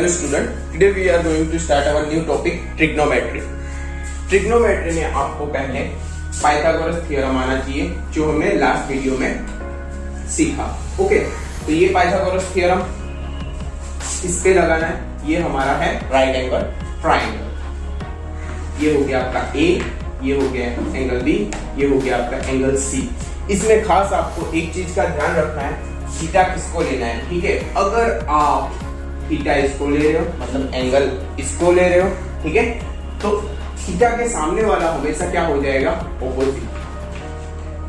Hello student, today we are going to start our new topic trigonometry. Trigonometry में आपको पहले Pythagoras theorem आना चाहिए जो हमने लास्ट वीडियो में सीखा. ओके, तो ये पाइथागोरस थ्योरम इस पे लगाना है. ये हमारा है राइट एंगल ट्राइंगल. ये हो गया आपका A, ये हो गया एंगल B, ये हो गया आपका एंगल C. इसमें खास आपको एक चीज का ध्यान रखना है, थीटा किसको लेना है. ठीक है, अगर आप थीटा इसको ले रहे हो मतलब एंगल इसको ले रहे हो, ठीक है, तो थीटा के सामने वाला हमेशा क्या हो जाएगा, ऑपोजिट.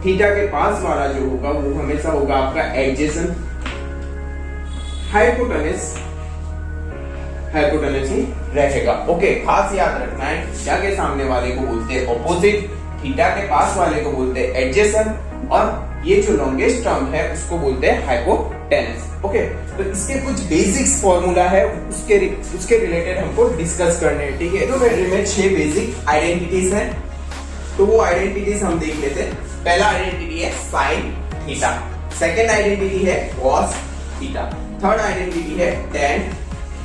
थीटा के पास वाला जो होगा वो हमेशा होगा आपका एडजेसेंट. हाइपोटेनस ही रहेगा. ओके, खास याद रखना है, थीटा के सामने वाले को बोलते हैं ऑपोजिट, थीटा के पास वाले को बोलते हैं एडजेसेंट, और ये जो लॉन्गेस्ट टर्म है उसको बोलते हैं हाइपोटेनस. ओके, तो इसके कुछ बेसिक्स फॉर्मूला है, उसके रिलेटेड हमको डिस्कस करने हैं. ठीक है, ट्रिग्नोमेट्री में 6 बेसिक आइडेंटिटीज हैं, तो वो आइडेंटिटीज हम देख लेते हैं. पहला आइडेंटिटी है साइन थीटा, सेकंड आइडेंटिटी है कॉस थीटा, थर्ड आइडेंटिटी है टेन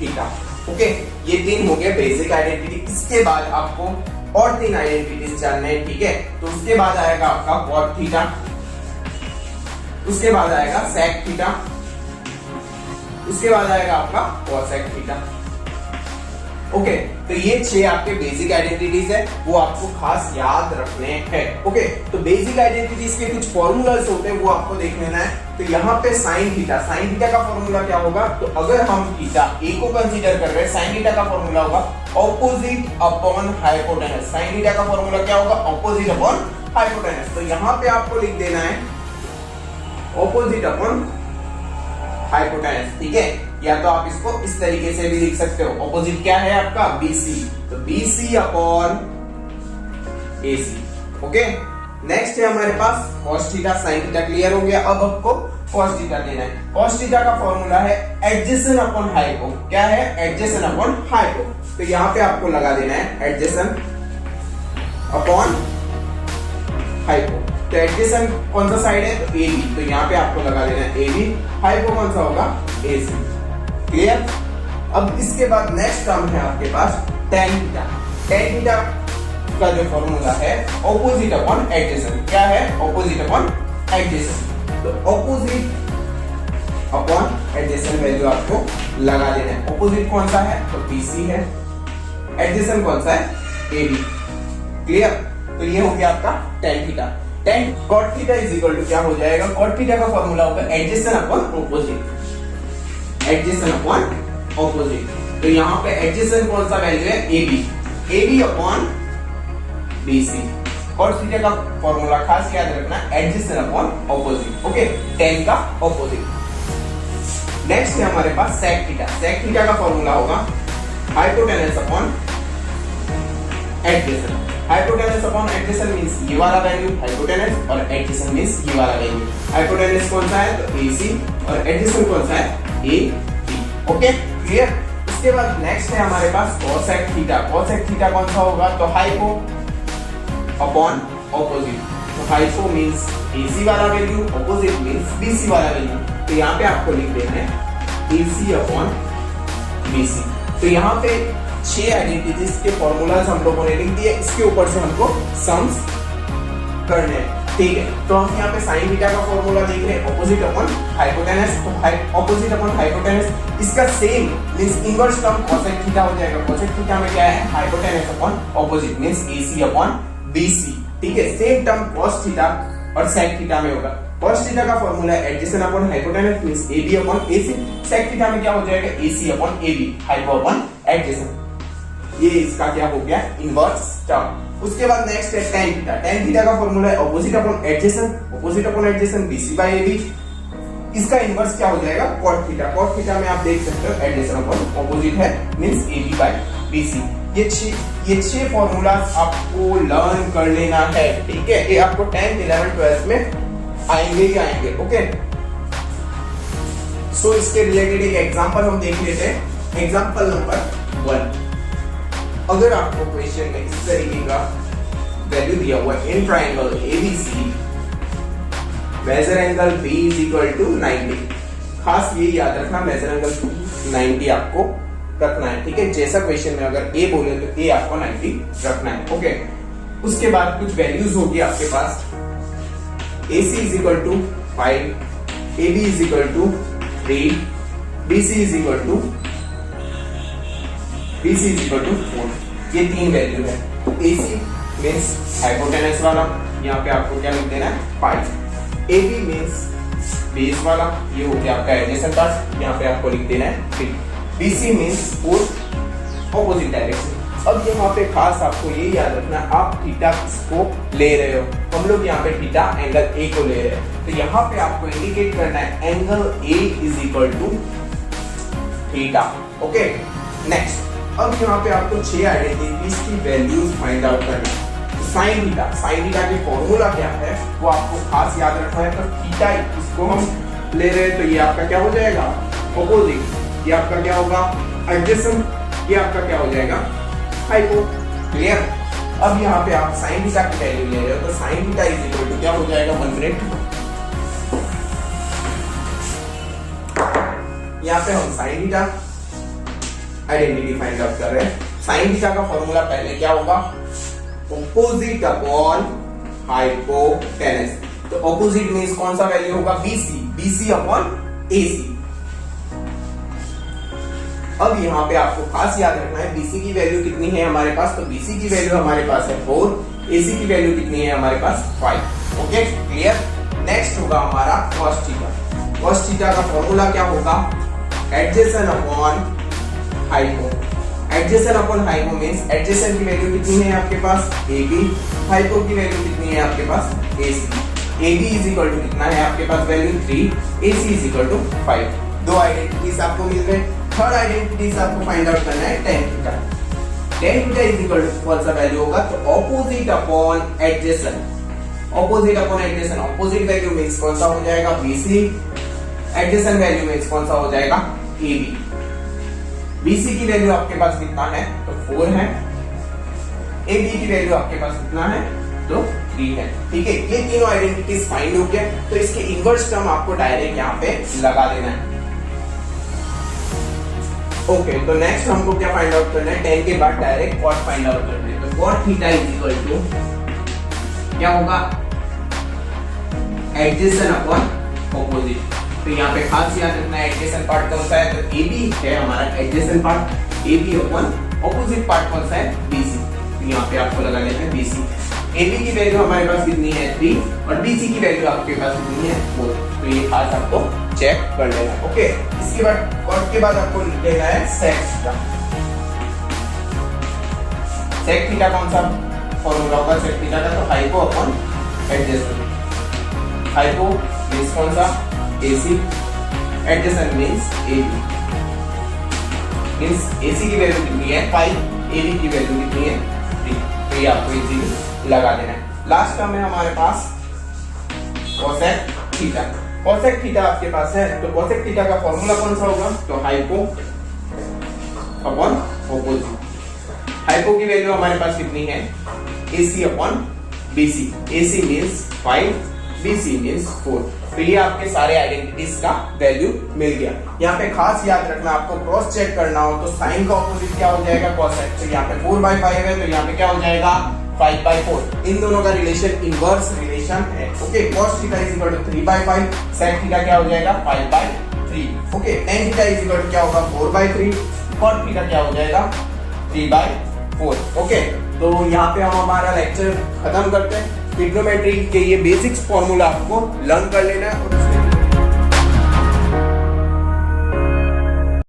थीटा. ओके, ये 3 हो गए बेसिक आइडेंटिटी. इसके बाद आपको और 3 आइडेंटिटीज जानने हैं. ठीक है, तो उसके बाद आएगा आपका कॉट थीटा, उसके बाद आएगा सेक थीटा, उसके बाद आएगा आपका कोसेक थीटा. ओके, तो ये 6 आपके बेसिक आइडेंटिटीज है, वो आपको खास याद रखने हैं. ओके, तो बेसिक आइडेंटिटीज के कुछ फॉर्मूलाज होते हैं वो आपको देख लेना है. तो यहाँ पे साइन थीटा का फॉर्मूला क्या होगा, तो अगर हम थीटा ए को कंसीडर कर रहे हैं, साइन थीटा का फॉर्मूला होगा opposite upon hypotenuse. Sine theta का फॉर्मूला क्या होगा, ऑपोजिट अपॉन हाइपोटेनस. तो यहाँ पे आपको लिख देना है ऑपोजिट अपॉन हाइपोटेनस. ठीक है, या तो आप इसको इस तरीके से भी लिख सकते हो. ऑपोजिट क्या है आपका, BC, तो BC upon AC. Okay, next है हमारे पास cos theta sin theta. Clear हो गया. अब आपको cos थीटा लेना है. cos थीटा का फॉर्मूला है एडजेसेंट अपॉन हाइपो. क्या है, एडजेसेंट अपॉन हाइपो. तो यहाँ पे आपको लगा देना है एडजेसेंट अपॉन हाइपो. तो एडजेसेंट कौन सा साइड है, तो AB, तो यहाँ पे आपको लगा देना है AB. हाइपो कौन सा होगा, AC. क्लियर. अब इसके बाद नेक्स्ट टर्म है आपके पास tan थीटा. tan थीटा का जो फॉर्मूला है ऑपोजिट अपॉन एडजेसेंट. क्या है, ऑपोजिट अपॉन एडजेसेंट. तो ऑपोजिट अपॉन एडजेसेंट वैल्यू आपको लगा देना है. ऑपोजिट कौन सा है, तो BC है, एडजेसेंट कौन सा है, AB. क्लियर. तो ये हो गया आपका tan theta. tan cot theta is equal to क्या हो जाएगा, cot थीटा का फॉर्मूला होगा adjacent upon opposite. Adjacent upon opposite. तो यहाँ पे एडजेसेंट कौन सा वैल्यू है, AB अपॉन BC. cot थीटा का फॉर्मूला खास याद रखना, adjacent upon opposite. Okay, tan का ऑपोजिट. नेक्स्ट है हमारे पास sec थीटा. sec थीटा का फॉर्मूला होगा hypotenuse upon adjacent. Hypotenuse upon adjacent means ये वाला वैल्यू हाइपोटेनस, और एडजेसेंट मींस ये वाला वैल्यू. हाइपोटेनस कौन सा है, तो AC, और एडजेसेंट कौन सा है, AB. Okay, clear. इसके बाद नेक्स्ट है हमारे पास कोसेक थीटा. कोसेक थीटा कौन सा होगा, तो हाइपो अपॉन ऑपोजिट. तो हाइपो मींस AC वाला वैल्यू, ऑपोजिट मींस BC वाला वैल्यू. तो यहाँ पे आपको लिख देना है AC अपॉन BC. तो यहाँ पे 6 आइडेंटिटीज के फॉर्मूलाज हम लोगों ने लिख दिए. इसके ऊपर से हमको सम्स करने हैं. ठीक है, तो हम यहाँ पे साइन थीटा का फॉर्मूला देख रहे हैं ऑपोजिट अपॉन हाइपोटेनस. तो ऑपोजिट अपॉन हाइपोटेनस, इसका same means inverse term cosec theta हो जाएगा. कोसेक थीटा में क्या है, hypotenuse upon opposite means AC upon BC. ठीक है, सेम टर्म cos थीटा और sec थीटा में होगा. cos थीटा का फॉर्मूला है adjacent upon hypotenuse means AB upon AC. sec theta में क्या हो जाएगा, AC upon AB, hypo upon adjacent. ये इसका क्या हो गया, इनवर्स टर्म. उसके बाद नेक्स्ट है tan थीटा. tan थीटा का फॉर्मूला है opposite upon adjacent. Opposite upon adjacent BC by AB. इसका इनवर्स क्या हो जाएगा, cot थीटा. cot थीटा में आप देख सकते हो एडजेसेंट अपॉन ऑपोजिट है मींस AB बाय BC. ये 6 फॉर्मूलाज आपको लर्न कर लेना है. ठीक है, ये आपको 10th 11th 12th में आएंगे ही आएंगे. ओके, सो इसके रिलेटेड एक एग्जांपल हम देख लेते हैं. Example number 1. अगर आपको क्वेश्चन में इस तरीके का वैल्यू दिया हुआ है, in triangle ABC measure angle B is equal to 90. खास ये याद रखना, मेजर एंगल 90 आपको रखना है, ठीक है। जैसा क्वेश्चन में अगर ए बोले तो ए आपको 90 रखना है, ओके। उसके बाद कुछ वैल्यूज होगी आपके पास, AC is equal to 5, AB is equal to 3, BC is equal to 4। ये 3 वैल्यू है। AC मीन्स हाइपोटेनस वाला, यहाँ पे आपको क्या लिख देना है 5। AB मीन्स बेस वाला, ये हो गया आपका एडजेसेंट पार्ट, यहाँ पे आपको लिख देना है 3। BC means 4 opposite direction. अब यहाँ पे खास आपको ये याद रखना, आप थीटा किसको ले रहे हो, हम लोग यहाँ पे थीटा एंगल A को ले रहे हैं, तो यहाँ पे आपको इंडिकेट करना है angle A is equal to theta, okay. Next, अब यहाँ पे आपको 6 आइडेंटिटीज की वैल्यूज फाइंड आउट करना है। साइन थीटा की फॉर्मूला क्या है वो आपको खास याद रखना है। तो थीटा इसको हम ले रहे हैं, तो ये आपका क्या हो जाएगा ऑपोजिट, ये आपका क्या होगा एडजेसेंट, ये आपका क्या हो जाएगा हाइपो, क्लियर। अब यहाँ पे आप साइन थीटा की वैल्यू ले रहे हो, तो sine theta is equal to क्या हो जाएगा 1 मिनट, यहाँ पे हम sine theta identity find out कर रहे हैं। साइन थीटा का फॉर्मूला पहले क्या होगा, ऑपोजिट अपॉन हाइपोटेनस। तो ऑपोजिट मींस कौन सा वैल्यू होगा BC अपॉन AC। अब यहाँ पे आपको खास याद रखना है BC की वैल्यू कितनी है हमारे पास, तो BC की वैल्यू हमारे पास है 4, AC की वैल्यू कितनी है हमारे पास 5, ओके क्लियर। नेक्स्ट होगा हमारा cos थीटा। cos थीटा का फॉर्मूला क्या होगा, adjacent upon hypo. Adjacent upon hypo means adjacent की वैल्यू कितनी है आपके पास AB, हाइपो की वैल्यू कितनी है आपके पास AC। AB is equal to कितना है आपके पास value 3, AC is equal to 5। दो आइडेंटिटीज आपको मिल गए। थर्ड आइडेंटिटीज आपको फाइंड आउट करना है tan theta. tan theta is equal to कौन सा वैल्यू होगा, तो opposite upon adjacent. Opposite upon adjacent, opposite value means कौन सा हो जाएगा BC, एडजेसेंट वैल्यू मींस कौन सा हो जाएगा AB। BC की वैल्यू आपके पास कितना है, तो 4 है। AB की वैल्यू आपके पास कितना है, तो 3 है, ठीक है। ये तीनों आइडेंटिटीज फाइंड हो गए, तो इसके इनवर्स टर्म आपको डायरेक्ट यहाँ पे लगा देना है, ओके। तो नेक्स्ट हमको क्या फाइंड आउट करना है, tan के बाद डायरेक्ट cot फाइंड आउट करना है। तो cot theta is equal to क्या होगा, एडजेसेंट अपॉन ऑपोजिट। तो यहाँ पे खास याद रखना है एडजेसेंट पार्ट कौन सा है, तो AB है हमारा adjacent part, AB upon opposite part कौन सा है BC। तो यहाँ पे आपको लगा लेना है BC। AB की वैल्यू हमारे पास कितनी है 3, और BC की वैल्यू आपके पास कितनी है 4। तो ये खास आपको चेक कर लेना है, ओके। इसके बाद cot के बाद आपको लेना है sec थीटा। sec थीटा कौन सा फॉर्मूला होगा sec थीटा का, तो hypo upon adjacent. Hypo means कौन सा AC, adjacent means AB। Means AC की वैल्यू कितनी है 5, AB की वैल्यू कितनी है 3। तो ये आपको इजीली लगा देना है। लास्ट टर्म है हमारे पास cosec थीटा। cosec थीटा आपके पास है, तो cosec थीटा का फॉर्मूला कौन सा होगा, तो हाइपो अपॉन ऑपोजिट। हाइपो की वैल्यू हमारे पास कितनी है AC upon BC। AC means 5, BC means 4। तो ये आपके सारे आइडेंटिटीज का वैल्यू मिल गया। यहाँ पे खास याद रखना, आपको क्रॉस चेक करना हो तो साइन का ऑपोजिट क्या हो जाएगा cosec। तो यहाँ पे 4/5 है, तो यहाँ पे क्या हो जाएगा 5/4। इन दोनों का रिलेशन इनवर्स रिलेशन है, okay. cos theta is equal to 3/5, sec theta क्या हो जाएगा 5/3, okay. tan theta is equal to क्या होगा 4/3, cot थीटा क्या हो जाएगा 3/4, ओके। तो यहाँ पे हम हमारा लेक्चर खत्म करते हैं। ट्रिग्नोमेट्री के ये बेसिक्स फॉर्मूला आपको लर्न कर लेना है और